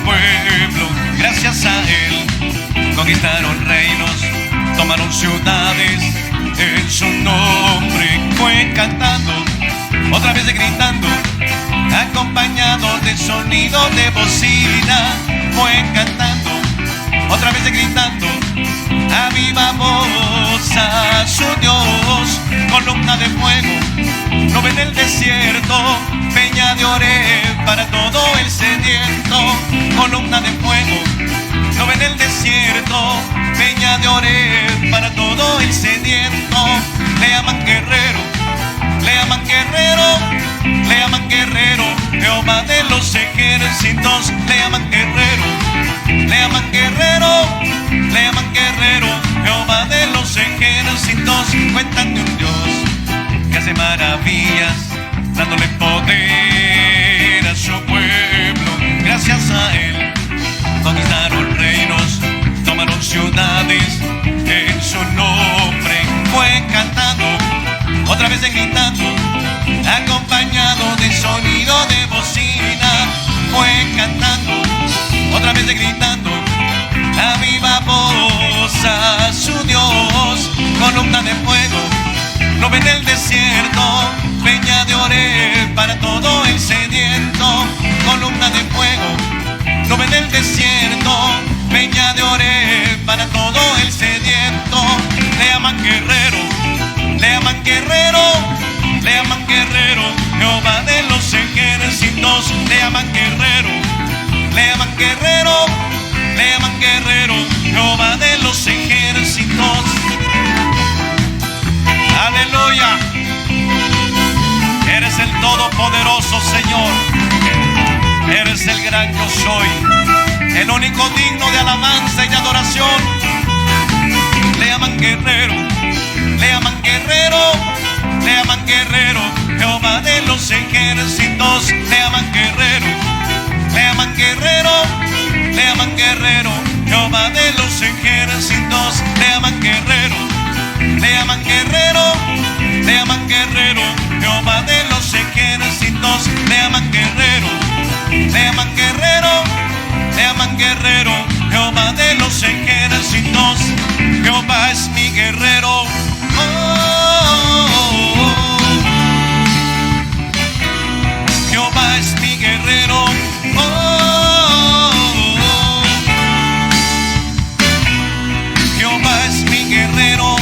pueblo. Gracias a Él conquistaron reinos, tomaron ciudades. En su nombre fue cantando, otra vez gritando, acompañado de sonido de bocina. Fue cantando, otra vez gritando, a viva voz a su Dios. Columna de fuego, nube en el desierto, peña de Oreb para todo el sediento. Columna de fuego, nube en el desierto, peña de Oreb para todo el sediento. Le llaman guerrero, le llaman guerrero, le llaman guerrero, Jehová de los ejércitos. Le llaman guerrero, le llaman guerrero, le llaman guerrero, Jehová de los ejércitos. Cuentan de un Dios que hace maravillas, dándole poder a su pueblo. Gracias a Él conquistaron reinos, tomaron ciudades. En su nombre fue cantando, otra vez gritando, acompañado de sonido de bocina. Fue cantando, otra vez gritando, a viva voz a su Dios. Columna de fuego, nube en el desierto, peña de Oreb para todo el sediento. Columna de fuego, nube en el desierto, peña de Oreb para todo el sediento. Le llaman guerrero, le llaman guerrero, le llaman guerrero, Jehová de los ejércitos. Le llaman guerrero, le llaman guerrero, le llaman guerrero, Jehová de los ejércitos. Aleluya. Eres el todopoderoso Señor, eres el gran yo soy, el único digno de alabanza y de adoración. Le llaman guerrero, le llaman guerrero, le llaman guerrero, Jehová de los ejércitos. Le llaman guerrero, le llaman guerrero, le llaman guerrero, Jehová de los ejércitos. Le llaman guerrero, le llaman guerrero, le llaman guerrero, Jehová de los ejércitos. Le llaman guerrero, le llaman guerrero, le llaman guerrero, Jehová de los ejércitos. Jehová es mi guerrero. Jehová es mi guerrero. Jehová es mi guerrero.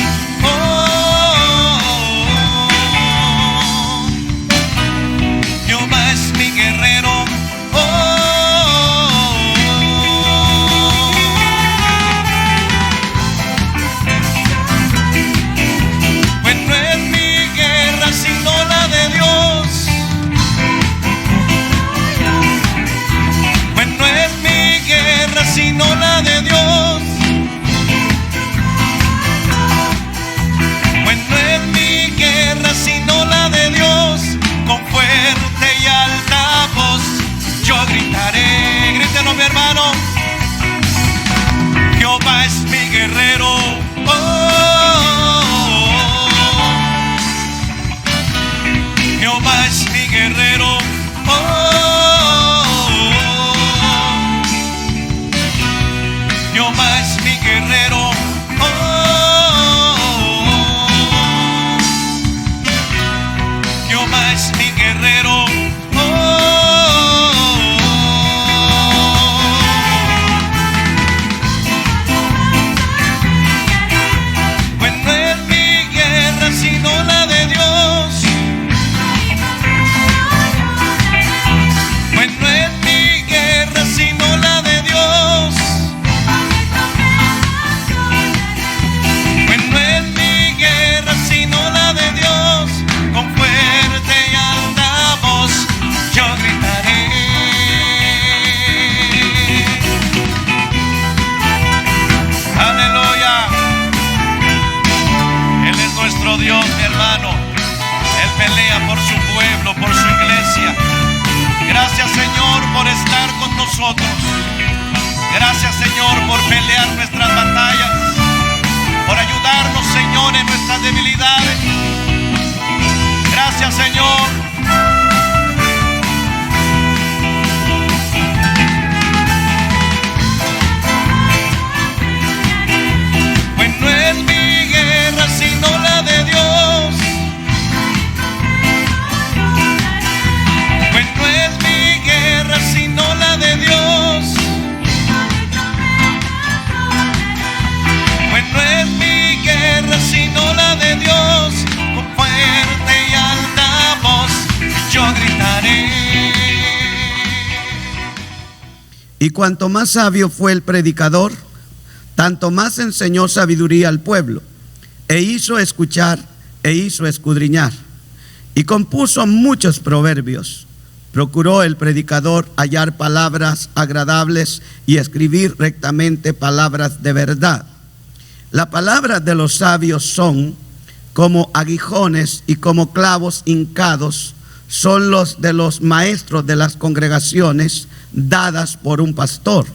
Jehová es mi guerrero. Pues no es mi guerra sino la de Dios. Pues no es mi guerra sino la de Dios. Pues no es mi guerra sino la de Dios. Con fuerte y alta voz yo gritaré. Grítelo, mi hermano. Jehová es mi guerrero. Jehová es mi guerrero. Jehová es mi guerrero. Jehová es mi guerrero. Pues no es mi guerra sino la de Dios. Pues no es mi guerra sino la de Dios. Pues no es mi guerra sino la de Dios. Con fuerte y alta voz yo gritaré. Aleluya. Él es nuestro Dios, mi hermano. Él pelea por su pueblo, por su iglesia. Gracias, Señor, por estar con nosotros. Gracias, Señor, por pelear nuestras batallas, por ayudarnos, Señor, en nuestras debilidades. Gracias, Señor. de Dios. Pues no es mi guerra sino la de Dios. Con fuerte y alta voz yo gritaré. Y cuanto más sabio fue el predicador, tanto más enseñó sabiduría al pueblo, e hizo escuchar, e hizo escudriñar, y compuso muchos proverbios. Procuró el predicador hallar palabras agradables y escribir rectamente palabras de verdad. Las palabras de los sabios son como aguijones y como clavos hincados son los de los maestros de las congregaciones dadas por un pastor.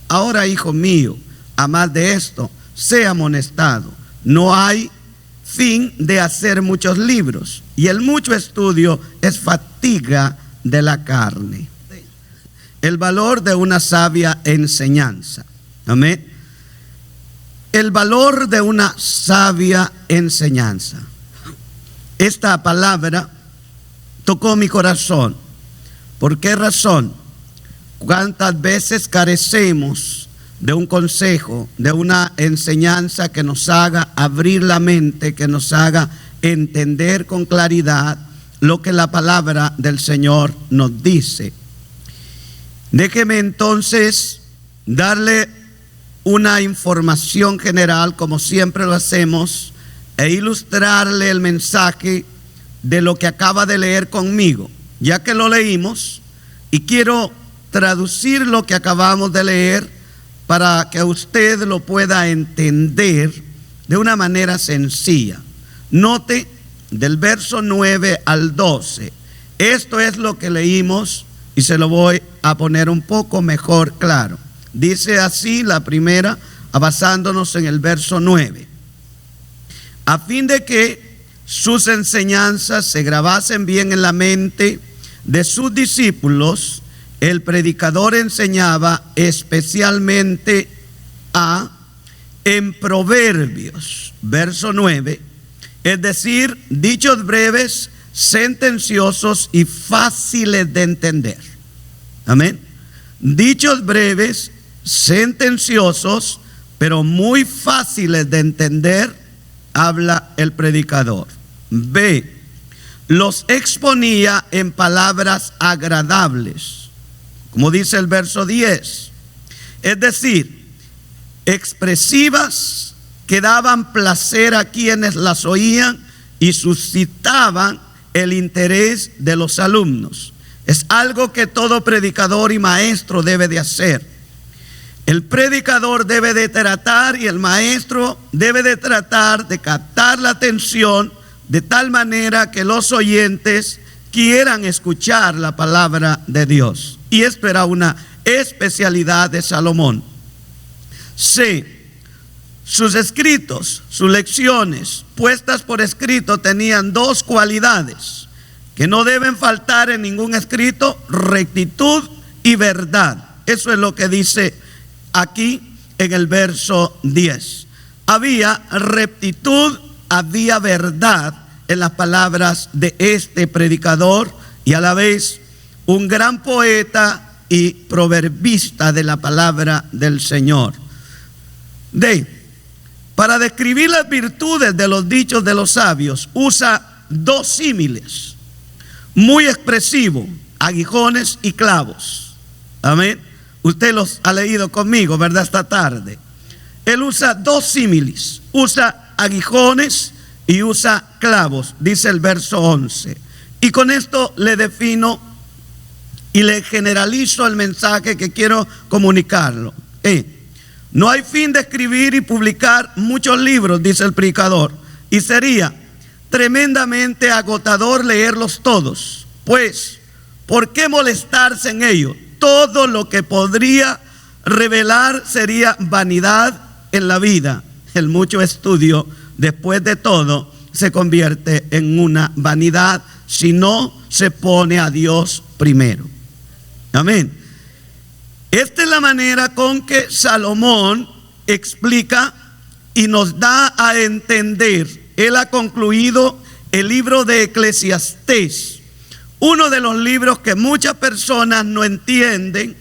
Ahora, hijo mío, a más de esto, sea amonestado. No hay fin de hacer muchos libros, y el mucho estudio es fatiga de la carne. El valor de una sabia enseñanza. Amén. El valor de una sabia enseñanza. Esta palabra tocó mi corazón. ¿Por qué razón? ¿Cuántas veces carecemos de un consejo, de una enseñanza que nos haga abrir la mente, que nos haga entender con claridad lo que la palabra del Señor nos dice? Déjeme entonces darle una información general, como siempre lo hacemos, e ilustrarle el mensaje de lo que acaba de leer conmigo, ya que lo leímos, y quiero traducir lo que acabamos de leer para que usted lo pueda entender de una manera sencilla. Note del verso 9 al 12. Esto es lo que leímos y se lo voy a poner un poco mejor claro. Dice así la primera, basándonos en el verso 9. A fin de que sus enseñanzas se grabasen bien en la mente de sus discípulos, el predicador enseñaba especialmente en proverbios, verso 9, es decir, dichos breves, sentenciosos y fáciles de entender. Amén. Dichos breves, sentenciosos, pero muy fáciles de entender, habla el predicador. B, los exponía en palabras agradables, como dice el verso 10, es decir, expresivas que daban placer a quienes las oían y suscitaban el interés de los alumnos. Es algo que todo predicador y maestro debe de hacer. El predicador debe de tratar y el maestro debe de tratar de captar la atención de tal manera que los oyentes quieran escuchar la palabra de Dios. Y esto era una especialidad de Salomón. C, sus escritos, sus lecciones puestas por escrito tenían dos cualidades que no deben faltar en ningún escrito: rectitud y verdad. Eso es lo que dice aquí en el verso 10. Había rectitud, había verdad en las palabras de este predicador, y a la vez un gran poeta y proverbista de la palabra del Señor. D, para describir las virtudes de los dichos de los sabios, usa dos símiles muy expresivos: aguijones y clavos. Amén. Usted los ha leído conmigo, ¿verdad? Esta tarde. Él usa dos símiles, usa aguijones y usa clavos, dice el verso 11. Y con esto le defino y le generalizo el mensaje que quiero comunicarlo. No hay fin de escribir y publicar muchos libros, dice el predicador, y sería tremendamente agotador leerlos todos. Pues, ¿por qué molestarse en ello? Todo lo que podría revelar sería vanidad en la vida. El mucho estudio, después de todo, se convierte en una vanidad si no se pone a Dios primero. Amén. Esta es la manera con que Salomón explica y nos da a entender. Él ha concluido el libro de Eclesiastés, uno de los libros que muchas personas no entienden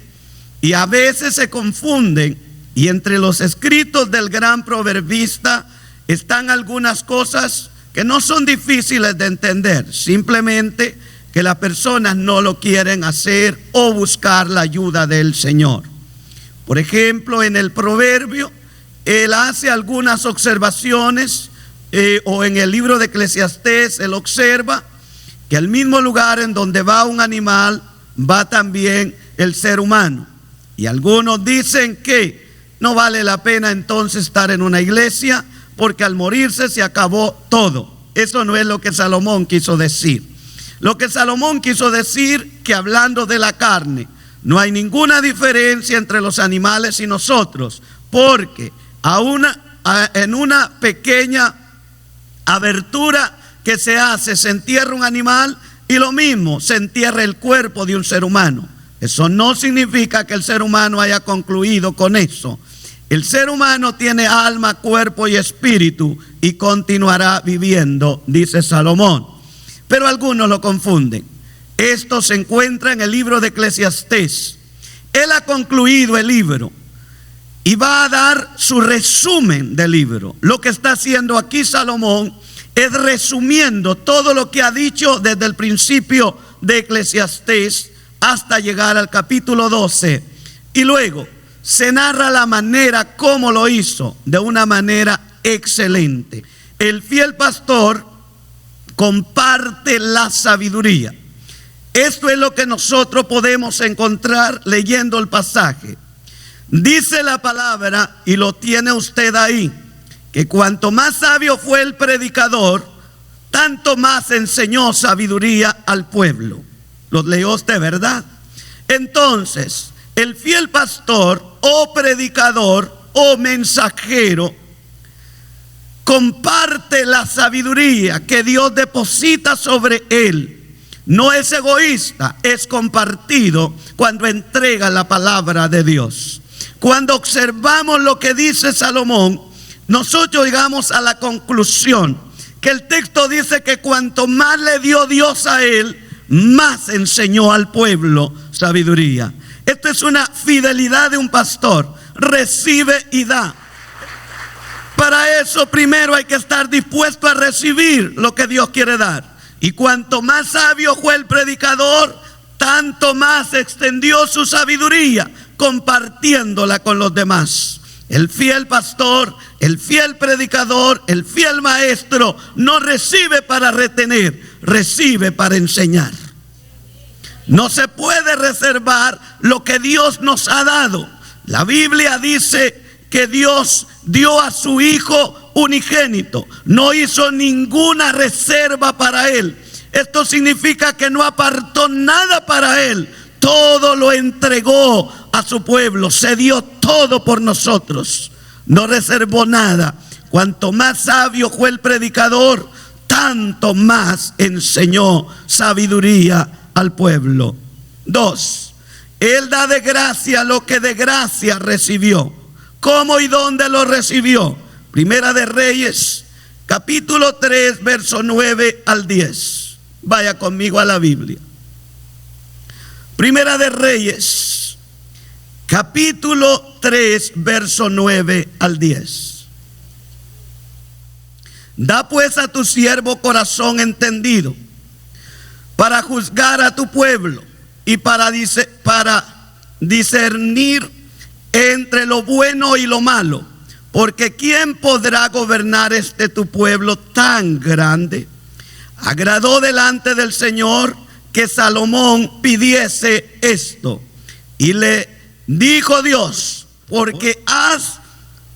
y a veces se confunden, y entre los escritos del gran proverbista están algunas cosas que no son difíciles de entender, simplemente que las personas no lo quieren hacer o buscar la ayuda del Señor. Por ejemplo, en el proverbio, él hace algunas observaciones, o en el libro de Eclesiastés, él observa que al mismo lugar en donde va un animal, va también el ser humano. Y algunos dicen que no vale la pena entonces estar en una iglesia, porque al morirse se acabó todo. Eso no es lo que Salomón quiso decir. Lo que Salomón quiso decir, que hablando de la carne, no hay ninguna diferencia entre los animales y nosotros, porque en una pequeña abertura que se hace, se entierra un animal, y lo mismo se entierra el cuerpo de un ser humano. Eso no significa que el ser humano haya concluido con eso. El ser humano tiene alma, cuerpo y espíritu, y continuará viviendo, dice Salomón. Pero algunos lo confunden. Esto se encuentra en el libro de Eclesiastés. Él ha concluido el libro y va a dar su resumen del libro. Lo que está haciendo aquí Salomón es resumiendo todo lo que ha dicho desde el principio de Eclesiastés hasta llegar al capítulo 12. Y luego se narra la manera como lo hizo, de una manera excelente. El fiel pastor comparte la sabiduría. Esto es lo que nosotros podemos encontrar leyendo el pasaje. Dice la palabra, y lo tiene usted ahí, que cuanto más sabio fue el predicador, tanto más enseñó sabiduría al pueblo. Lo leyó usted, ¿verdad? Entonces, el fiel pastor o predicador o mensajero comparte la sabiduría que Dios deposita sobre él. No es egoísta, es compartido cuando entrega la palabra de Dios. Cuando observamos lo que dice Salomón, nosotros llegamos a la conclusión que el texto dice que cuanto más le dio Dios a él, más enseñó al pueblo sabiduría. Esto es una fidelidad de un pastor: recibe y da. Para eso primero hay que estar dispuesto a recibir lo que Dios quiere dar. Y cuanto más sabio fue el predicador, tanto más extendió su sabiduría, compartiéndola con los demás. El fiel pastor, el fiel predicador, el fiel maestro no recibe para retener, recibe para enseñar. No se puede reservar lo que Dios nos ha dado. La Biblia dice que Dios dio a su Hijo unigénito, no hizo ninguna reserva para él. Esto significa que no apartó nada para él, todo lo entregó a su pueblo, se dio todo por nosotros, no reservó nada. Cuanto más sabio fue el predicador, tanto más enseñó sabiduría al pueblo. 2. Él da de gracia lo que de gracia recibió. ¿Cómo y dónde lo recibió? Primera de Reyes, capítulo 3, verso 9 al 10. Vaya conmigo a la Biblia. Primera de Reyes, capítulo 3, verso 9 al 10. Da pues a tu siervo corazón entendido, para juzgar a tu pueblo y para discernir entre lo bueno y lo malo, porque ¿quién podrá gobernar tu pueblo tan grande? Agradó delante del Señor que Salomón pidiese esto, y le dijo Dios: porque has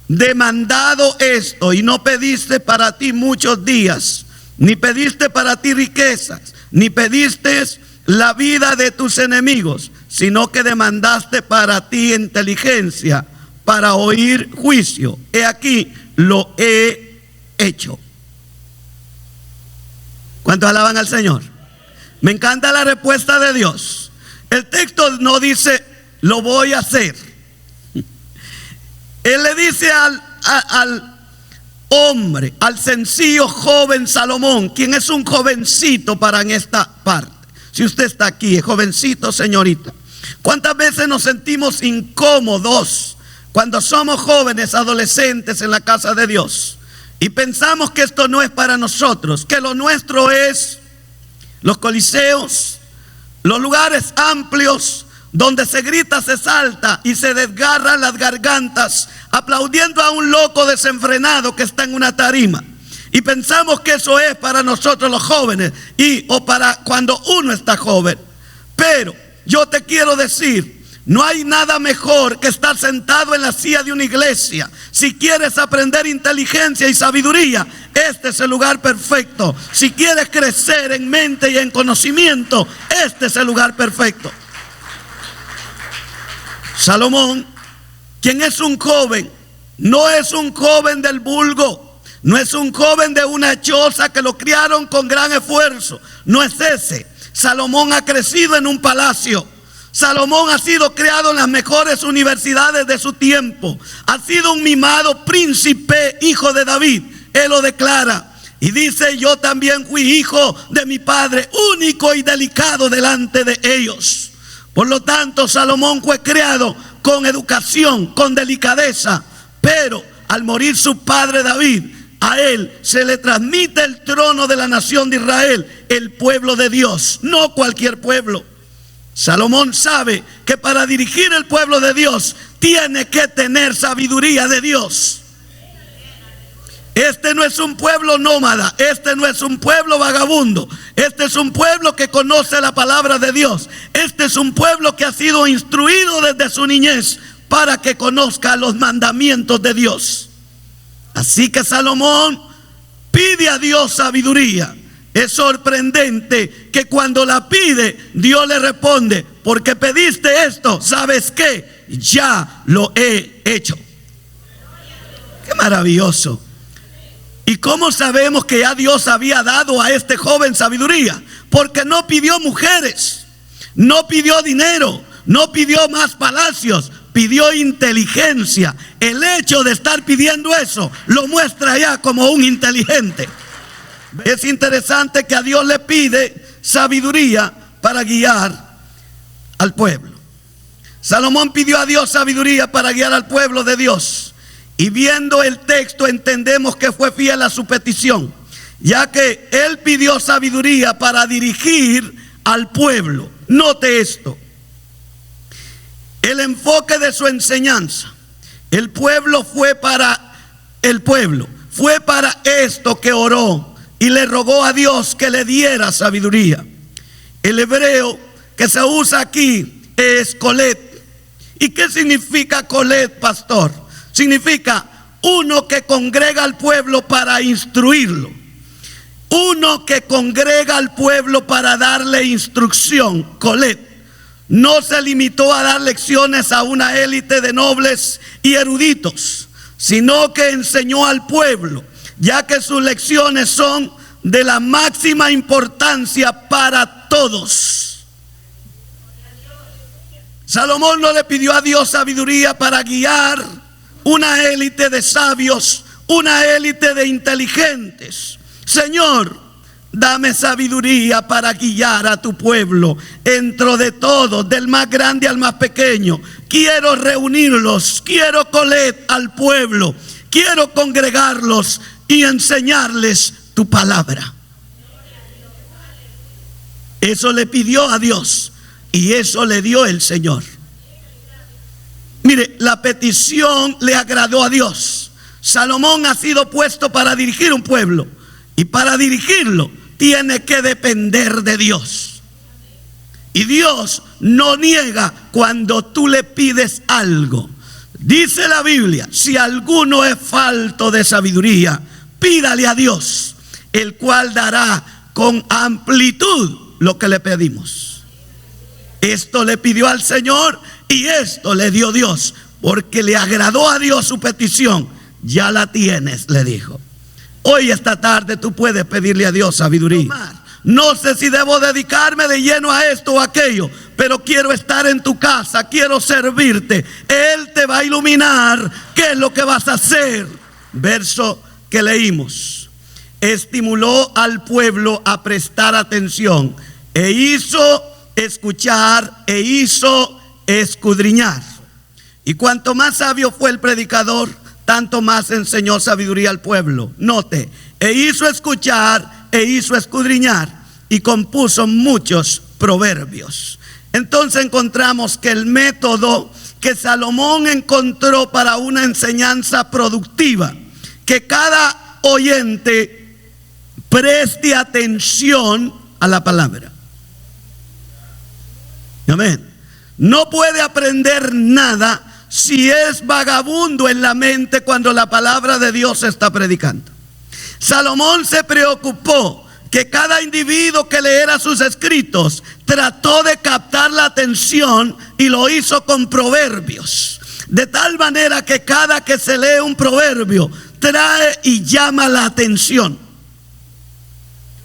demandado esto y no pediste para ti muchos días, ni pediste para ti riquezas, ni pediste la vida de tus enemigos, sino que demandaste para ti inteligencia, para oír juicio. He aquí, lo he hecho. ¿Cuántos alaban al Señor? Me encanta la respuesta de Dios. El texto no dice, lo voy a hacer. Él le dice al hombre, al sencillo joven Salomón, quien es un jovencito para en esta parte. Si usted está aquí, es jovencito, señorita. ¿Cuántas veces nos sentimos incómodos cuando somos jóvenes, adolescentes en la casa de Dios? Y pensamos que esto no es para nosotros, que lo nuestro es los coliseos, los lugares amplios donde se grita, se salta y se desgarran las gargantas aplaudiendo a un loco desenfrenado que está en una tarima. Y pensamos que eso es para nosotros los jóvenes o para cuando uno está joven. Pero yo te quiero decir, no hay nada mejor que estar sentado en la silla de una iglesia. Si quieres aprender inteligencia y sabiduría, este es el lugar perfecto. Si quieres crecer en mente y en conocimiento, este es el lugar perfecto. Salomón, quien es un joven, no es un joven del vulgo. No es un joven de una choza que lo criaron con gran esfuerzo. No es ese. Salomón ha crecido en un palacio. Salomón ha sido criado en las mejores universidades de su tiempo. Ha sido un mimado príncipe, hijo de David. Él lo declara. Y dice: yo también fui hijo de mi padre, único y delicado delante de ellos. Por lo tanto, Salomón fue criado con educación, con delicadeza. Pero al morir su padre David, a él se le transmite el trono de la nación de Israel, el pueblo de Dios, no cualquier pueblo. Salomón sabe que para dirigir el pueblo de Dios tiene que tener sabiduría de Dios. Este no es un pueblo nómada, este no es un pueblo vagabundo, este es un pueblo que conoce la palabra de Dios. Este es un pueblo que ha sido instruido desde su niñez para que conozca los mandamientos de Dios. Así que Salomón pide a Dios sabiduría. Es sorprendente que cuando la pide, Dios le responde: porque pediste esto, ¿sabes qué? Ya lo he hecho. Qué maravilloso. ¿Y cómo sabemos que ya Dios había dado a este joven sabiduría? Porque no pidió mujeres, no pidió dinero, no pidió más palacios, pidió inteligencia. El hecho de estar pidiendo eso lo muestra ya como un inteligente. Es interesante que a Dios le pide sabiduría para guiar al pueblo. Salomón pidió a Dios sabiduría para guiar al pueblo de Dios. Y viendo el texto entendemos que fue fiel a su petición, ya que él pidió sabiduría para dirigir al pueblo. Note esto. El enfoque de su enseñanza. El pueblo fue para esto que oró y le rogó a Dios que le diera sabiduría. El hebreo que se usa aquí es colet. ¿Y qué significa colet, pastor? Significa uno que congrega al pueblo para instruirlo. Uno que congrega al pueblo para darle instrucción. Colet. No se limitó a dar lecciones a una élite de nobles y eruditos, sino que enseñó al pueblo, ya que sus lecciones son de la máxima importancia para todos. Salomón no le pidió a Dios sabiduría para guiar una élite de sabios, una élite de inteligentes. Señor, dame sabiduría para guiar a tu pueblo, dentro de todos, del más grande al más pequeño. Quiero reunirlos, quiero colet al pueblo, quiero congregarlos y enseñarles tu palabra. Eso le pidió a Dios y eso le dio el Señor. Mire, la petición le agradó a Dios. Salomón ha sido puesto para dirigir un pueblo, y para dirigirlo tiene que depender de Dios. Y Dios no niega cuando tú le pides algo. Dice la Biblia: si alguno es falto de sabiduría, pídale a Dios, el cual dará con amplitud lo que le pedimos. Esto le pidió al Señor y esto le dio Dios, porque le agradó a Dios su petición. Ya la tienes, le dijo. Hoy, esta tarde, tú puedes pedirle a Dios sabiduría. No sé si debo dedicarme de lleno a esto o aquello, pero quiero estar en tu casa, quiero servirte. Él te va a iluminar qué es lo que vas a hacer. Verso que leímos: estimuló al pueblo a prestar atención e hizo escuchar e hizo escudriñar. Y cuanto más sabio fue el predicador, tanto más enseñó sabiduría al pueblo. Note, e hizo escuchar, e hizo escudriñar, y compuso muchos proverbios. Entonces encontramos que el método que Salomón encontró para una enseñanza productiva, que cada oyente preste atención a la palabra. Amén. No puede aprender nada si es vagabundo en la mente cuando la palabra de Dios se está predicando. Salomón se preocupó que cada individuo que leyera sus escritos trató de captar la atención y lo hizo con proverbios. De tal manera que cada que se lee un proverbio trae y llama la atención.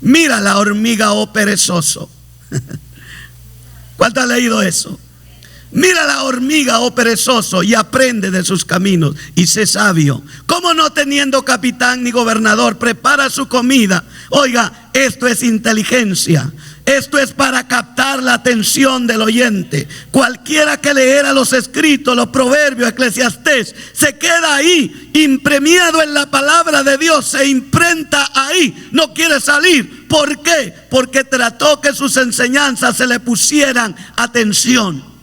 Mira la hormiga, oh perezoso. ¿Cuánto ha leído eso? Mira la hormiga, oh perezoso, y aprende de sus caminos y sé sabio. ¿Cómo no teniendo capitán ni gobernador prepara su comida? Oiga, esto es inteligencia. Esto es para captar la atención del oyente. Cualquiera que leyera los escritos, los proverbios, Eclesiastés, se queda ahí, impregnado en la palabra de Dios, se imprenta ahí, no quiere salir. ¿Por qué? Porque trató que sus enseñanzas se le pusieran atención.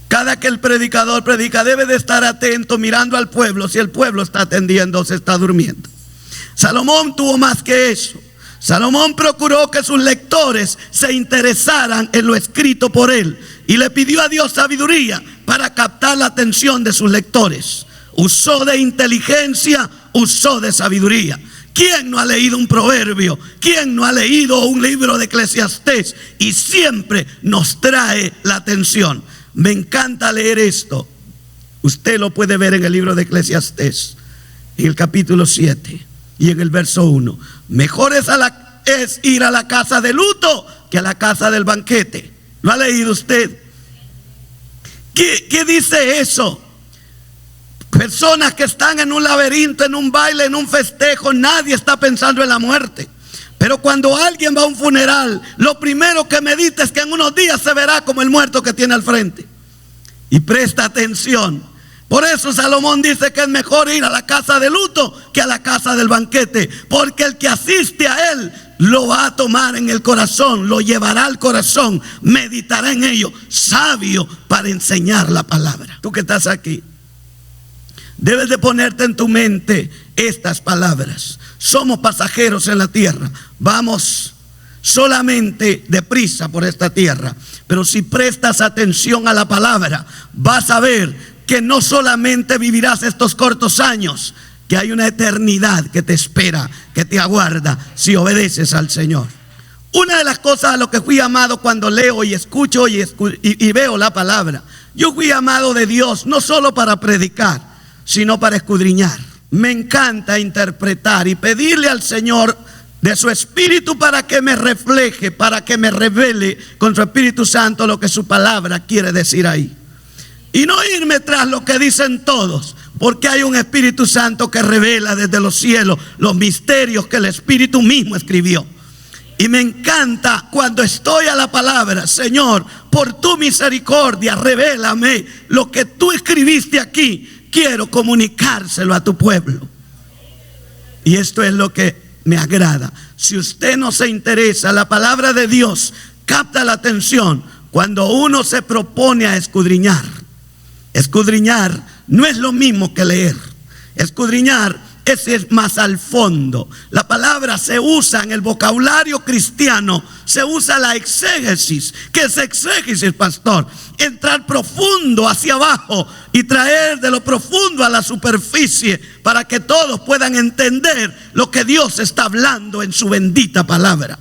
Cada que el predicador predica debe de estar atento mirando al pueblo. Si el pueblo está atendiendo o se está durmiendo. Salomón tuvo más que eso. Salomón procuró que sus lectores se interesaran en lo escrito por él y le pidió a Dios sabiduría para captar la atención de sus lectores. Usó de inteligencia, usó de sabiduría. ¿Quién no ha leído un proverbio? ¿Quién no ha leído un libro de Eclesiastés? Y siempre nos trae la atención. Me encanta leer esto. Usted lo puede ver en el libro de Eclesiastés, en el capítulo 7 y en el verso 1. Mejor es ir a la casa de luto que a la casa del banquete. ¿Lo ha leído usted? ¿Qué dice eso? Personas que están en un laberinto, en un baile, en un festejo, nadie está pensando en la muerte. Pero cuando alguien va a un funeral, lo primero que medita es que en unos días se verá como el muerto que tiene al frente. Y presta atención. Por eso Salomón dice que es mejor ir a la casa de luto que a la casa del banquete. Porque el que asiste a él lo va a tomar en el corazón, lo llevará al corazón, meditará en ello. Sabio para enseñar la palabra. Tú que estás aquí, debes de ponerte en tu mente estas palabras. Somos pasajeros en la tierra. Vamos solamente deprisa por esta tierra. Pero si prestas atención a la palabra, vas a ver que no solamente vivirás estos cortos años, que hay una eternidad que te espera, que te aguarda si obedeces al Señor. Una de las cosas a lo que fui llamado cuando leo y escucho y veo la palabra, yo fui llamado de Dios no solo para predicar, sino para escudriñar. Me encanta interpretar y pedirle al Señor de su Espíritu para que me refleje, para que me revele con su Espíritu Santo lo que su palabra quiere decir ahí. Y no irme tras lo que dicen todos, porque hay un Espíritu Santo que revela desde los cielos los misterios que el Espíritu mismo escribió. Y me encanta cuando estoy a la palabra, Señor, por tu misericordia, revélame lo que tú escribiste aquí. Quiero comunicárselo a tu pueblo. Y esto es lo que me agrada. Si usted no se interesa, la palabra de Dios capta la atención cuando uno se propone a escudriñar. Escudriñar no es lo mismo que leer. Escudriñar es más al fondo. La palabra se usa en el vocabulario cristiano, se usa la exégesis. ¿Qué es exégesis, pastor? Entrar profundo hacia abajo y traer de lo profundo a la superficie para que todos puedan entender lo que Dios está hablando en su bendita palabra.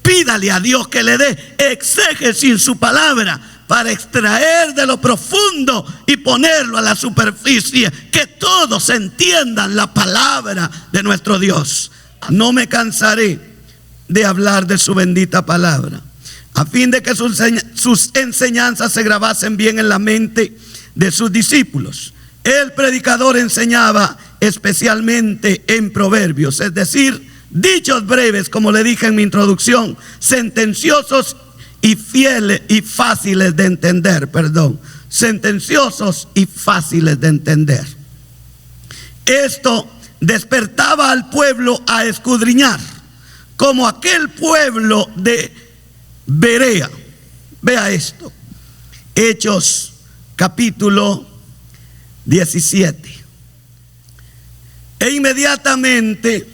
Pídale a Dios que le dé exégesis en su palabra para extraer de lo profundo y ponerlo a la superficie, que todos entiendan la palabra de nuestro Dios. No me cansaré de hablar de su bendita palabra, a fin de que sus enseñanzas se grabasen bien en la mente de sus discípulos. El predicador enseñaba especialmente en proverbios, es decir, dichos breves, como le dije en mi introducción, sentenciosos y fáciles de entender, sentenciosos y fáciles de entender. Esto despertaba al pueblo a escudriñar, como aquel pueblo de Berea. Vea esto, Hechos capítulo 17. E inmediatamente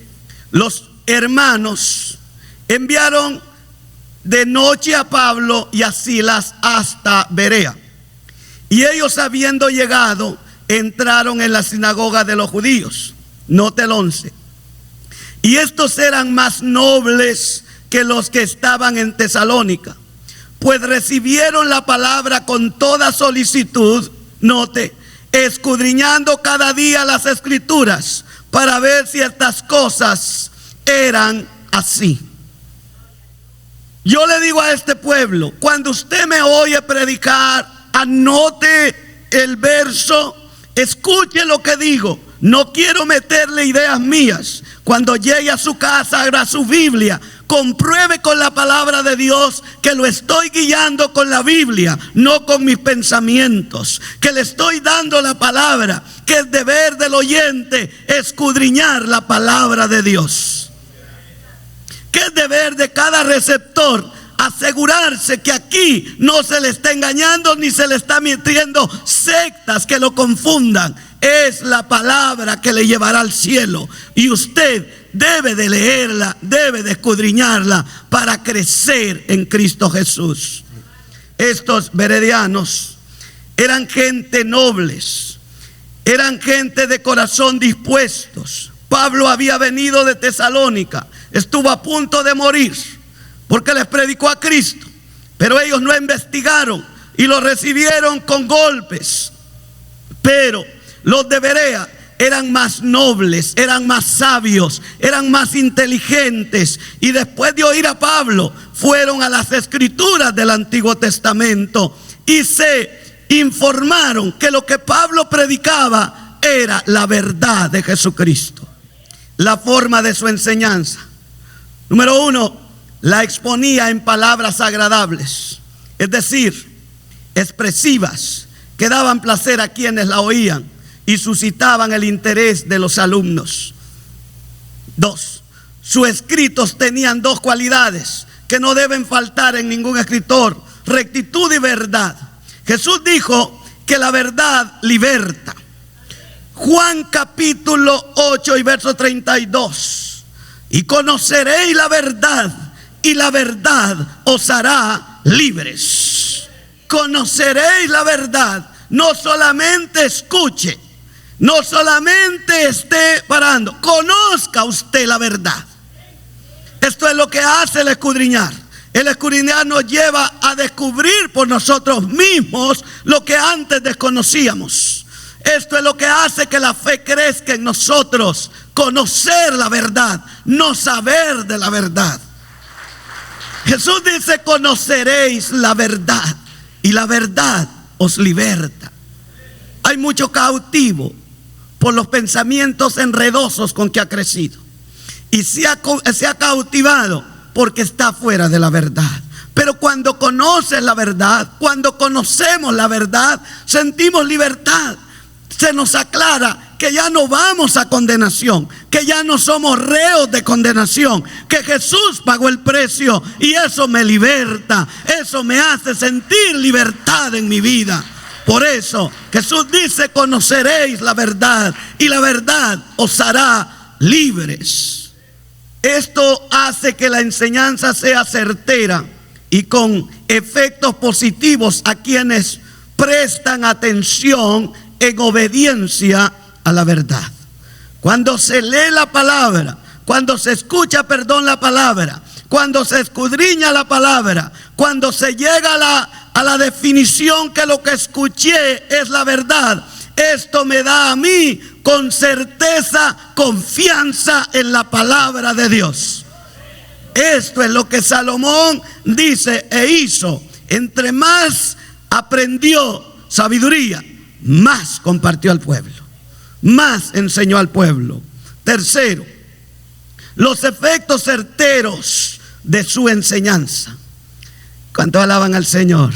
los hermanos enviaron de noche a Pablo y a Silas hasta Berea. Y ellos, habiendo llegado, entraron en la sinagoga de los judíos. Note el 11. Y estos eran más nobles que los que estaban en Tesalónica, pues recibieron la palabra con toda solicitud. Note, escudriñando cada día las escrituras para ver si estas cosas eran así. Yo le digo a este pueblo, cuando usted me oye predicar, anote el verso, escuche lo que digo. No quiero meterle ideas mías. Cuando llegue a su casa, abra su Biblia, compruebe con la palabra de Dios que lo estoy guiando con la Biblia, no con mis pensamientos, que le estoy dando la palabra, que es deber del oyente escudriñar la palabra de Dios, que es deber de cada receptor asegurarse que aquí no se le está engañando ni se le está metiendo sectas que lo confundan. Es la palabra que le llevará al cielo, y usted debe de leerla, debe de escudriñarla para crecer en Cristo Jesús. Estos beredianos eran gente nobles, eran gente de corazón dispuestos. Pablo había venido de Tesalónica, estuvo a punto de morir porque les predicó a Cristo, pero ellos no investigaron y lo recibieron con golpes. Pero los de Berea eran más nobles, eran más sabios, eran más inteligentes, y después de oír a Pablo fueron a las escrituras del Antiguo Testamento y se informaron que lo que Pablo predicaba era la verdad de Jesucristo. La forma de su enseñanza: número 1, la exponía en palabras agradables, es decir, expresivas, que daban placer a quienes la oían y suscitaban el interés de los alumnos. 2, sus escritos tenían dos cualidades que no deben faltar en ningún escritor: rectitud y verdad. Jesús dijo que la verdad liberta. Juan capítulo 8 y verso 32: y conoceréis la verdad, y la verdad os hará libres. Conoceréis la verdad. No solamente escuche, no solamente esté parando, conozca usted la verdad. Esto es lo que hace el escudriñar. El escudriñar nos lleva a descubrir por nosotros mismos lo que antes desconocíamos. Esto es lo que hace que la fe crezca en nosotros. Conocer la verdad, no saber de la verdad. Jesús dice: conoceréis la verdad, y la verdad os liberta. Hay mucho cautivo por los pensamientos enredosos con que ha crecido, y se ha cautivado porque está fuera de la verdad. Pero cuando conoces la verdad, cuando conocemos la verdad, sentimos libertad. Se nos aclara que ya no vamos a condenación, que ya no somos reos de condenación, que Jesús pagó el precio, y eso me liberta, eso me hace sentir libertad en mi vida. Por eso Jesús dice: conoceréis la verdad, y la verdad os hará libres. Esto hace que la enseñanza sea certera y con efectos positivos a quienes prestan atención en obediencia a la verdad. Cuando se lee la palabra, cuando se escucha, la palabra, cuando se escudriña la palabra, cuando se llega a la definición que lo que escuché es la verdad, esto me da a mí con certeza confianza en la palabra de Dios. Esto es lo que Salomón dice e hizo: entre más aprendió sabiduría, más compartió al pueblo, más enseñó al pueblo. Tercero, los efectos certeros de su enseñanza. ¿Cuántos alaban al Señor?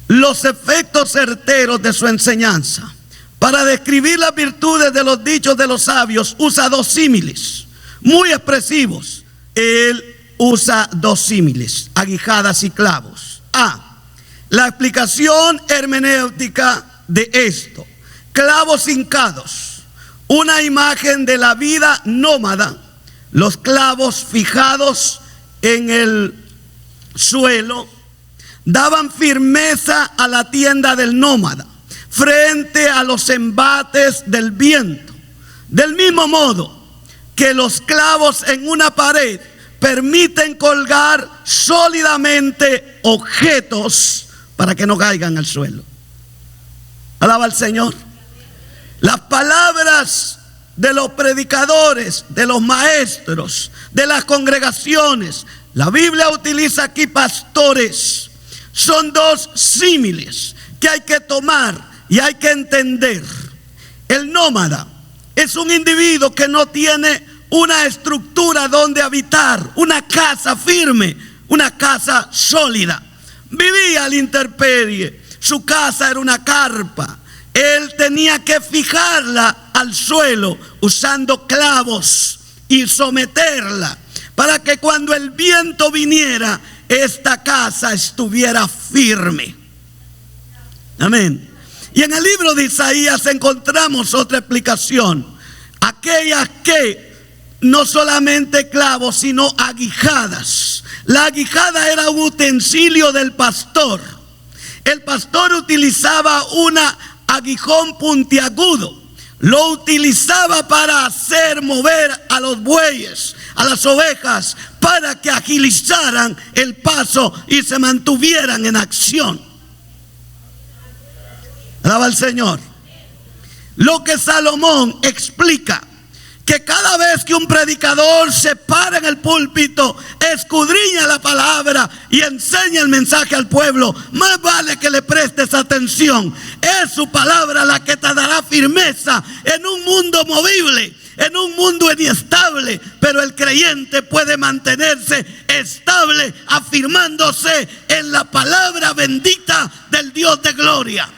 Los efectos certeros de su enseñanza. Para describir las virtudes de los dichos de los sabios, usa dos símiles muy expresivos. Él usa dos símiles, aguijadas y clavos. La explicación hermenéutica de esto: clavos hincados, una imagen de la vida nómada. Los clavos fijados en el suelo daban firmeza a la tienda del nómada frente a los embates del viento. Del mismo modo que los clavos en una pared permiten colgar sólidamente objetos para que no caigan al suelo. Alaba al Señor. Las palabras de los predicadores, de los maestros, de las congregaciones, la Biblia utiliza aquí pastores. Son dos símiles que hay que tomar y hay que entender. El nómada es un individuo que no tiene una estructura donde habitar, una casa firme, una casa sólida. Vivía a la intemperie, su casa era una carpa. Él tenía que fijarla al suelo usando clavos y someterla para que cuando el viento viniera, esta casa estuviera firme. Amén. Y en el libro de Isaías encontramos otra explicación. Aquellas que no solamente clavos, sino aguijadas. La aguijada era un utensilio del pastor. El pastor utilizaba un aguijón puntiagudo. Lo utilizaba para hacer mover a los bueyes, a las ovejas, para que agilizaran el paso y se mantuvieran en acción. Alaba al Señor. Lo que Salomón explica, que cada vez que un predicador se para en el púlpito, escudriña la palabra y enseña el mensaje al pueblo, más vale que le prestes atención. Es su palabra la que te dará firmeza en un mundo movible, en un mundo inestable, pero el creyente puede mantenerse estable, afirmándose en la palabra bendita del Dios de gloria.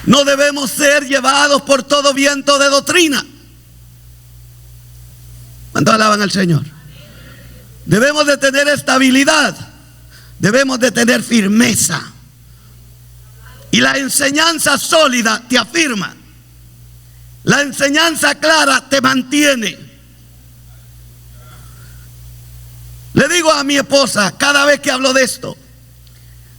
No debemos ser llevados por todo viento de doctrina. ¿Cuántos alaban al Señor? Debemos de tener estabilidad. Debemos de tener firmeza. Y la enseñanza sólida te afirma. La enseñanza clara te mantiene. Le digo a mi esposa cada vez que hablo de esto: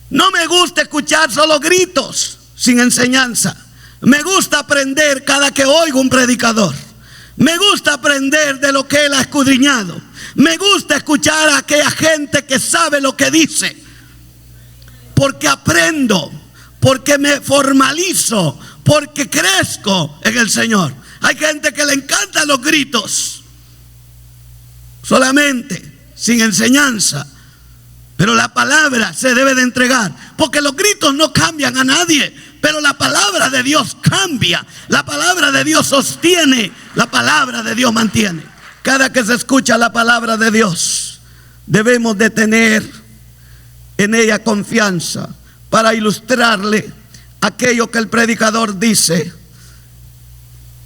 no me gusta escuchar solo gritos sin enseñanza. Me gusta aprender cada que oigo un predicador. Me gusta aprender de lo que él ha escudriñado. Me gusta escuchar a aquella gente que sabe lo que dice. Porque aprendo, porque me formalizo, porque crezco en el Señor. Hay gente que le encantan los gritos, solamente, sin enseñanza. Pero la palabra se debe de entregar, porque los gritos no cambian a nadie, pero la palabra de Dios cambia. La palabra de Dios sostiene, la palabra de Dios mantiene. Cada que se escucha la palabra de Dios, debemos de tener en ella confianza. Para ilustrarle aquello que el predicador dice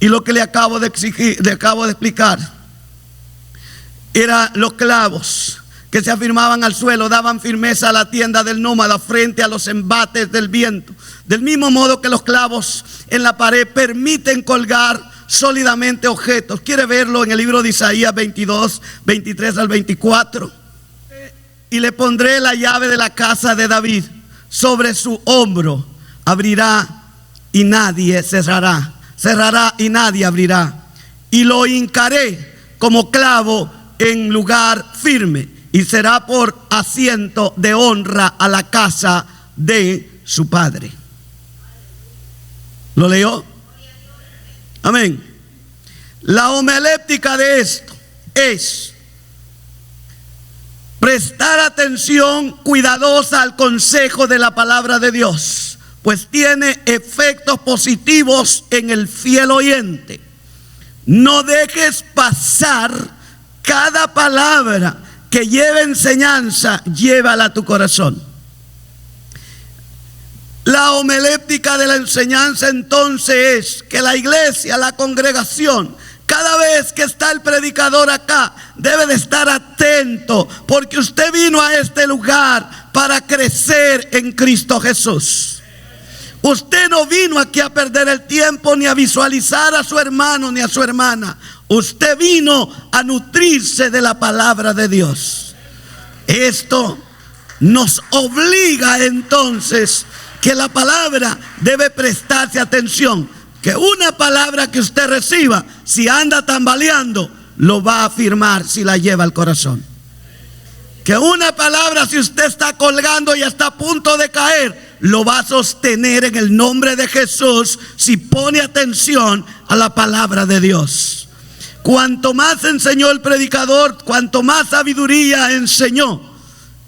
y lo que le acabo de explicar, eran los clavos que se afirmaban al suelo, daban firmeza a la tienda del nómada frente a los embates del viento. Del mismo modo que los clavos en la pared permiten colgar sólidamente objetos. ¿Quiere verlo en el libro de Isaías 22, 23 al 24? Y le pondré la llave de la casa de David. Sobre su hombro abrirá y nadie cerrará. Cerrará y nadie abrirá. Y lo hincaré como clavo en lugar firme. Y será por asiento de honra a la casa de su padre. ¿Lo leyó? Amén. La homiléptica de esto es prestar atención cuidadosa al consejo de la palabra de Dios, pues tiene efectos positivos en el fiel oyente. No dejes pasar cada palabra que lleve enseñanza, llévala a tu corazón. La homilética de la enseñanza entonces es que la iglesia, la congregación, cada vez que está el predicador acá, debe de estar atento, porque usted vino a este lugar para crecer en Cristo Jesús. Usted no vino aquí a perder el tiempo ni a visualizar a su hermano ni a su hermana. Usted vino a nutrirse de la palabra de Dios. Esto nos obliga entonces que la palabra debe prestarse atención. Que una palabra que usted reciba, si anda tambaleando, lo va a afirmar si la lleva al corazón. Que una palabra, si usted está colgando y está a punto de caer, lo va a sostener en el nombre de Jesús si pone atención a la palabra de Dios. Cuanto más enseñó el predicador, cuanto más sabiduría enseñó.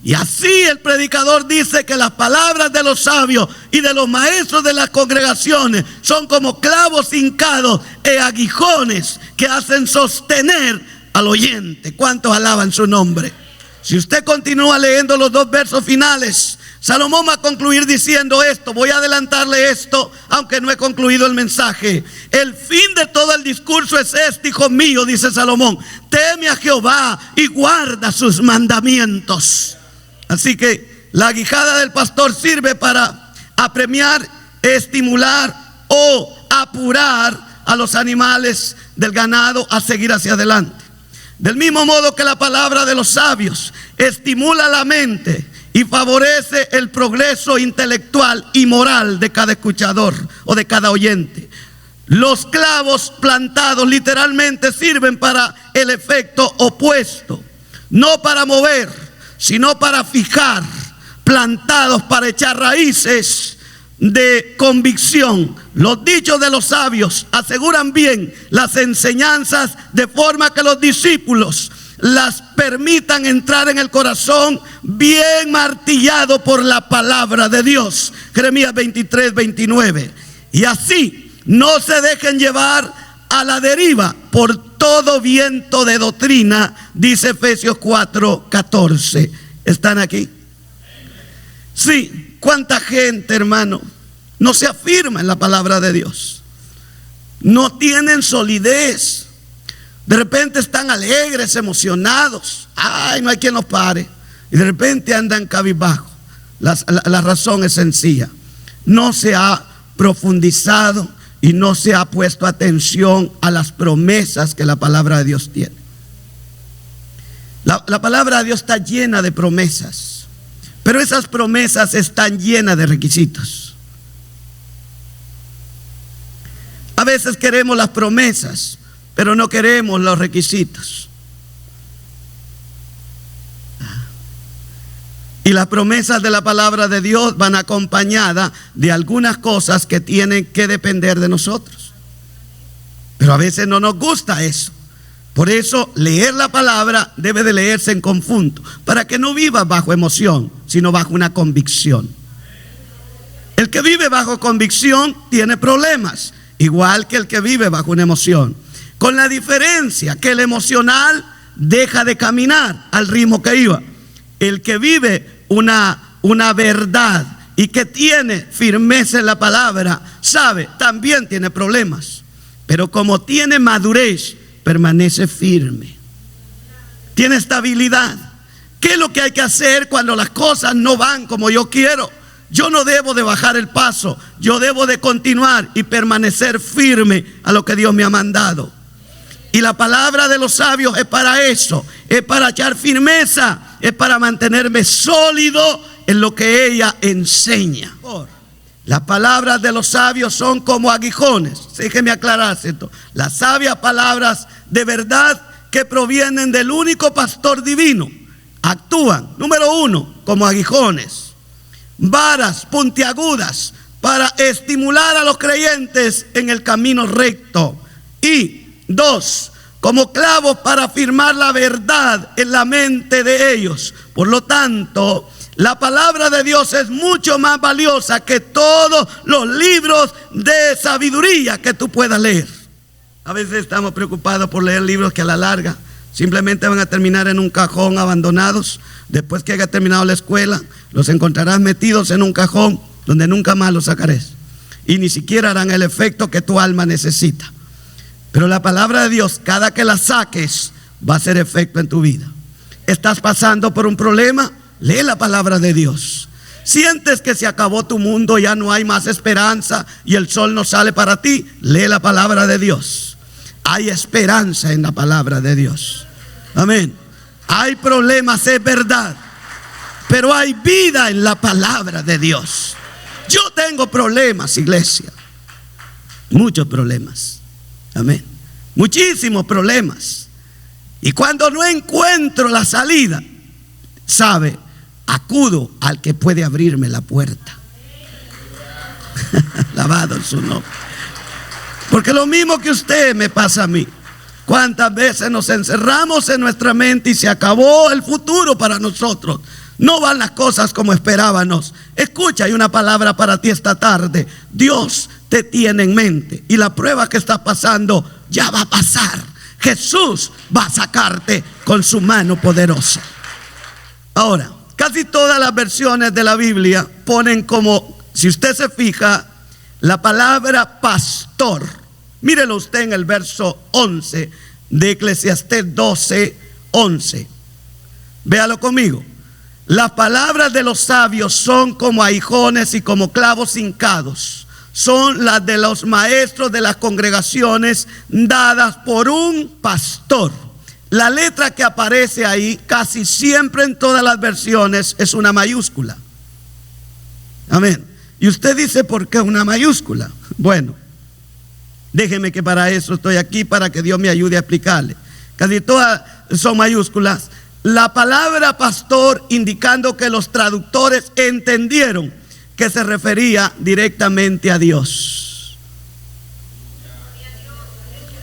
Y así el predicador dice que las palabras de los sabios y de los maestros de las congregaciones son como clavos hincados e aguijones que hacen sostener al oyente. ¿Cuántos alaban su nombre? Si usted continúa leyendo los 2 versos finales, Salomón va a concluir diciendo esto. Voy a adelantarle esto, aunque no he concluido el mensaje. El fin de todo el discurso es este, hijo mío, dice Salomón: teme a Jehová y guarda sus mandamientos. Así que la aguijada del pastor sirve para apremiar, estimular o apurar a los animales del ganado a seguir hacia adelante. Del mismo modo que la palabra de los sabios estimula la mente y favorece el progreso intelectual y moral de cada escuchador o de cada oyente. Los clavos plantados literalmente sirven para el efecto opuesto, no para mover, sino para fijar, plantados para echar raíces de convicción. Los dichos de los sabios aseguran bien las enseñanzas de forma que los discípulos las permitan entrar en el corazón bien martillado por la palabra de Dios. Jeremías 23, 29. Y así no se dejen llevar a la deriva por todo viento de doctrina, dice Efesios 4, 14. ¿Están aquí? Sí. ¿Cuánta gente, hermano, no se afirma en la palabra de Dios? No tienen solidez. De repente están alegres, emocionados. Ay, no hay quien los pare. Y de repente andan cabizbajo. La razón es sencilla. No se ha profundizado y no se ha puesto atención a las promesas que la palabra de Dios tiene. La palabra de Dios está llena de promesas, pero esas promesas están llenas de requisitos. A veces queremos las promesas, pero no queremos los requisitos. Y las promesas de la palabra de Dios van acompañadas de algunas cosas que tienen que depender de nosotros. Pero a veces no nos gusta eso. Por eso leer la palabra debe de leerse en conjunto, para que no vivas bajo emoción, sino bajo una convicción. El que vive bajo convicción tiene problemas, igual que el que vive bajo una emoción. Con la diferencia que el emocional deja de caminar al ritmo que iba. El que vive una verdad y que tiene firmeza en la palabra, sabe, también tiene problemas, pero como tiene madurez, permanece firme, tiene estabilidad. ¿Qué es lo que hay que hacer cuando las cosas no van como yo quiero? Yo no debo de bajar el paso, yo debo de continuar y permanecer firme a lo que Dios me ha mandado. Y la palabra de los sabios es para eso, es para echar firmeza, es para mantenerme sólido en lo que ella enseña. Las palabras de los sabios son como aguijones. Déjeme aclarar esto. Las sabias palabras de verdad que provienen del único pastor divino actúan, número 1, como aguijones, varas puntiagudas para estimular a los creyentes en el camino recto. Y 2, como clavos para afirmar la verdad en la mente de ellos. Por lo tanto, la palabra de Dios es mucho más valiosa que todos los libros de sabiduría que tú puedas leer. A veces estamos preocupados por leer libros que a la larga Simplemente van a terminar en un cajón abandonados. Después que haya terminado la escuela, los encontrarás metidos en un cajón donde nunca más los sacarás. Y ni siquiera harán el efecto que tu alma necesita. Pero la palabra de Dios, cada que la saques, va a hacer efecto en tu vida. ¿Estás pasando por un problema? Lee la palabra de Dios. ¿Sientes que se acabó tu mundo, ya no hay más esperanza y el sol no sale para ti? Lee la palabra de Dios. Hay esperanza en la palabra de Dios. Amén. Hay problemas, es verdad, pero hay vida en la palabra de Dios. Yo tengo problemas, iglesia. Muchos problemas. Amén. Muchísimos problemas. Y cuando no encuentro la salida, sabe, acudo al que puede abrirme la puerta. Alabado en su nombre. Porque lo mismo que usted me pasa a mí. ¿Cuántas veces nos encerramos en nuestra mente y se acabó el futuro para nosotros? No van las cosas como esperábamos. Escucha, hay una palabra para ti esta tarde. Dios te tiene en mente y la prueba que está pasando ya va a pasar. Jesús va a sacarte con su mano poderosa. Ahora, casi todas las versiones de la Biblia ponen como, si usted se fija, la palabra pastor. Mírelo usted en el verso 11 de Eclesiastés 12:11. Véalo conmigo. Las palabras de los sabios son como aguijones y como clavos hincados. Son las de los maestros de las congregaciones dadas por un pastor. La letra que aparece ahí casi siempre en todas las versiones es una mayúscula. Amén. Y usted dice, ¿por qué una mayúscula? Bueno, déjeme que para eso estoy aquí, para que Dios me ayude a explicarle. Casi todas son mayúsculas. La palabra pastor indicando que los traductores entendieron que se refería directamente a Dios.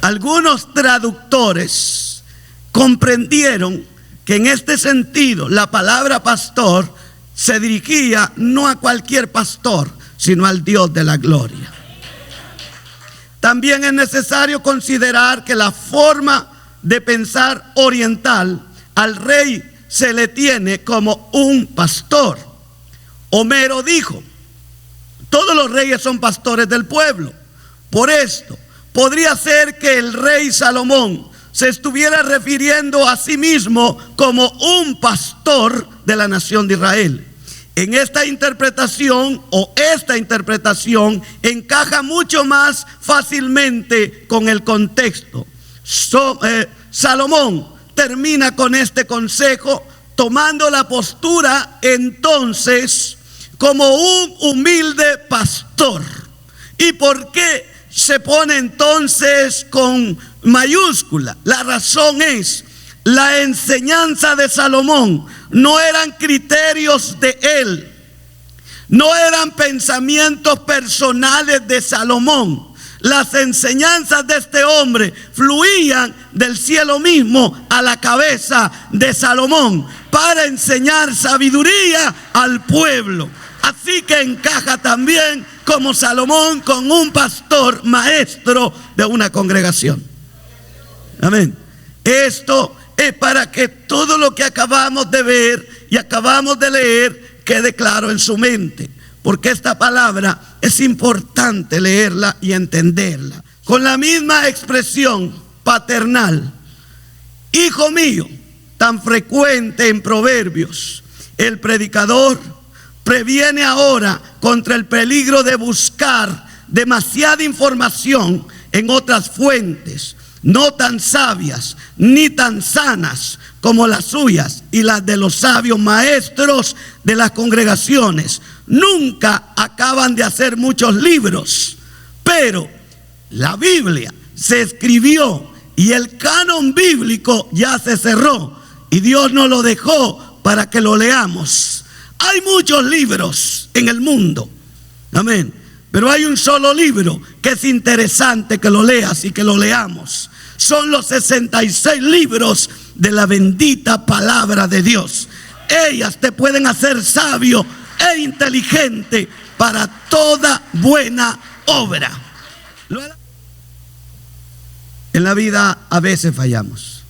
Algunos traductores comprendieron que en este sentido la palabra pastor se dirigía no a cualquier pastor, sino al Dios de la gloria. También es necesario considerar que la forma de pensar oriental al rey se le tiene como un pastor. Homero dijo, todos los reyes son pastores del pueblo. Por esto, podría ser que el rey Salomón se estuviera refiriendo a sí mismo como un pastor de la nación de Israel. En esta interpretación encaja mucho más fácilmente con el contexto. Salomón termina con este consejo tomando la postura entonces como un humilde pastor. ¿Y por qué se pone entonces con mayúscula? La razón es, la enseñanza de Salomón no eran criterios de él, no eran pensamientos personales de Salomón. Las enseñanzas de este hombre fluían del cielo mismo a la cabeza de Salomón para enseñar sabiduría al pueblo. Así que encaja también como Salomón con un pastor maestro de una congregación. Amén. Esto es para que todo lo que acabamos de ver y acabamos de leer quede claro en su mente. Porque esta palabra es importante leerla y entenderla. Con la misma expresión paternal, hijo mío, tan frecuente en Proverbios, el predicador previene ahora contra el peligro de buscar demasiada información en otras fuentes, no tan sabias ni tan sanas como las suyas y las de los sabios maestros de las congregaciones. Nunca acaban de hacer muchos libros, pero la Biblia se escribió y el canon bíblico ya se cerró y Dios nos lo dejó para que lo leamos. Hay muchos libros en el mundo, amén, pero hay un solo libro que es interesante que lo leas y que lo leamos. Son los 66 libros de la bendita palabra de Dios. Ellas te pueden hacer sabio e inteligente para toda buena obra. En la vida a veces fallamos.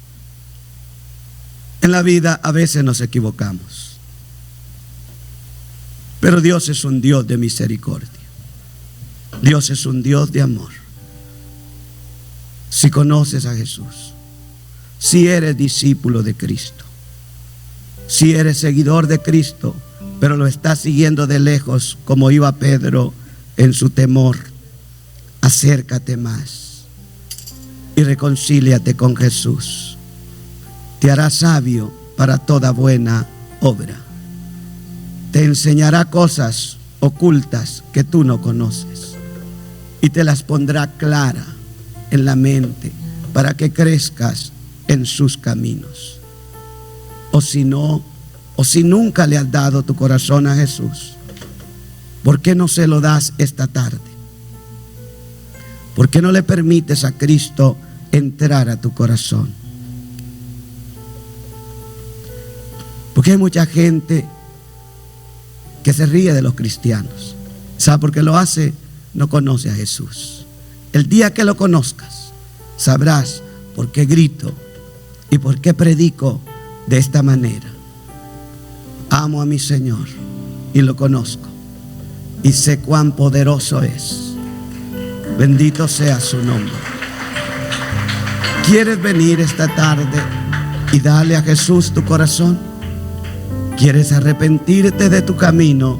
En la vida a veces nos equivocamos, pero Dios es un Dios de misericordia. Dios es un Dios de amor. Si conoces a Jesús, si eres discípulo de Cristo, si eres seguidor de Cristo, pero lo estás siguiendo de lejos como iba Pedro en su temor, acércate más y reconcíliate con Jesús. Te hará sabio para toda buena obra. Te enseñará cosas ocultas que tú no conoces y te las pondrá clara en la mente para que crezcas en sus caminos. O si no, o si nunca le has dado tu corazón a Jesús, ¿por qué no se lo das esta tarde? ¿Por qué no le permites a Cristo entrar a tu corazón? Porque hay mucha gente que se ríe de los cristianos. ¿Sabe por qué lo hace? No conoce a Jesús. El día que lo conozcas, sabrás por qué grito y por qué predico de esta manera. Amo a mi Señor y lo conozco y sé cuán poderoso es. Bendito sea su nombre. ¿Quieres venir esta tarde y darle a Jesús tu corazón? ¿Quieres arrepentirte de tu camino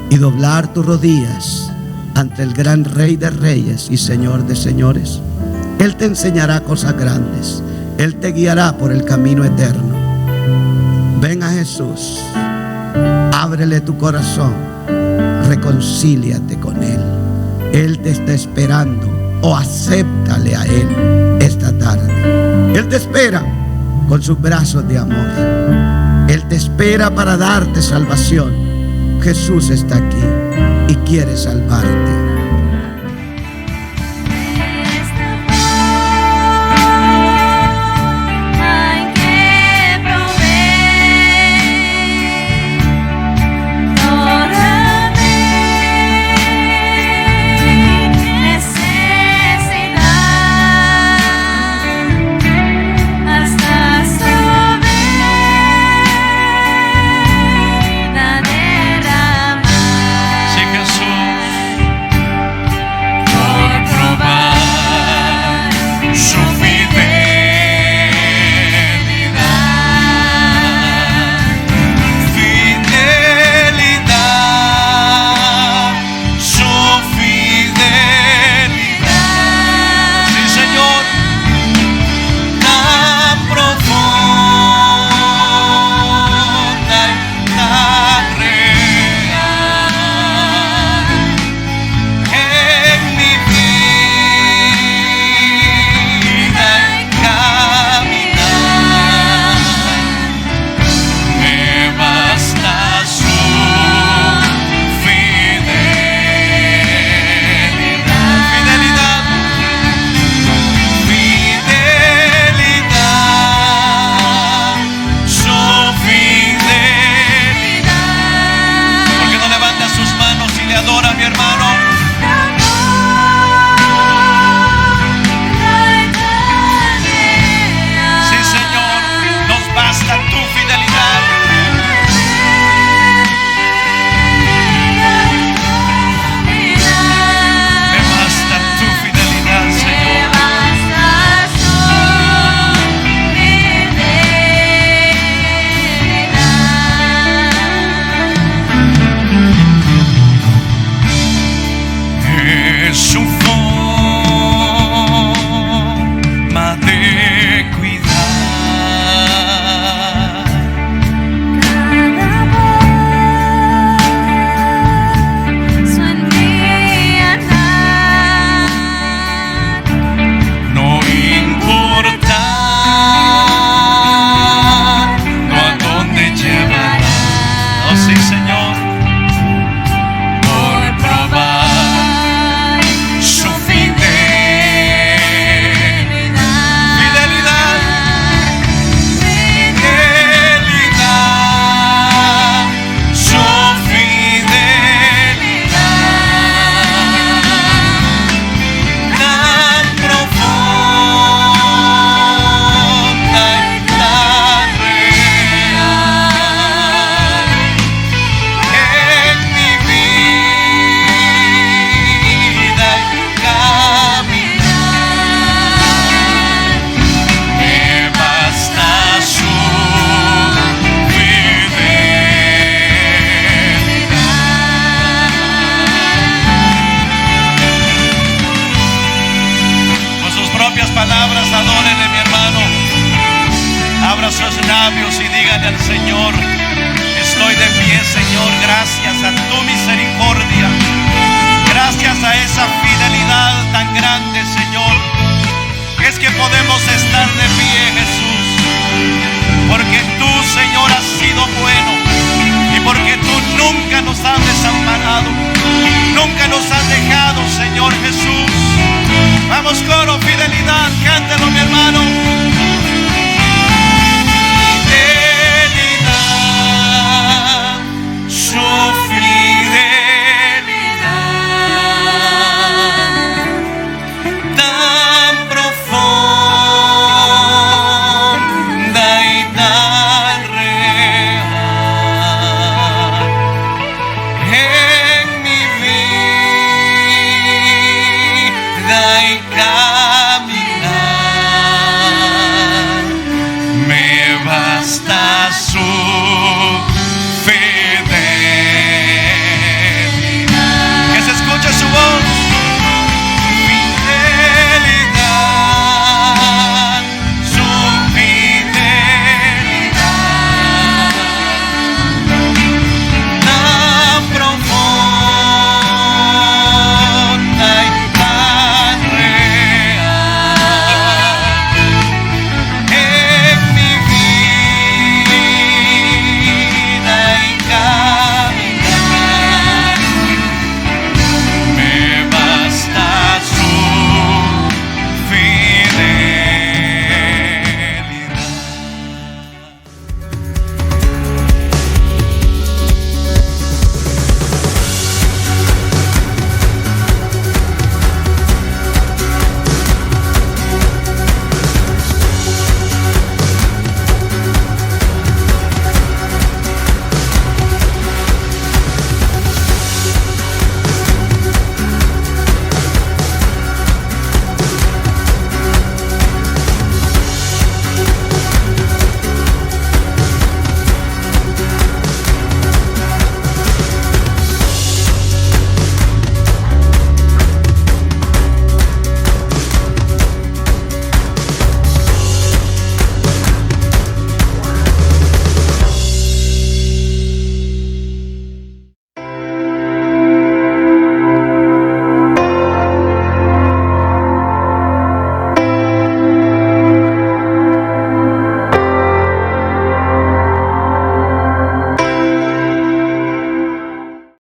y doblar tus rodillas ante el gran Rey de Reyes y Señor de Señores? Él te enseñará cosas grandes. Él te guiará por el camino eterno. Ven a Jesús, ábrele tu corazón, reconcíliate con Él. Él te está esperando, o acéptale a Él esta tarde. Él te espera con sus brazos de amor. Él te espera para darte salvación. Jesús está aquí y quiere salvarte. Dile al Señor: estoy de pie, Señor, gracias a tu misericordia, gracias a esa fidelidad tan grande, Señor. Es que podemos estar de pie, Jesús, porque tú, Señor, has sido bueno y porque tú nunca nos has desamparado, nunca nos has dejado, Señor Jesús. Vamos, coro,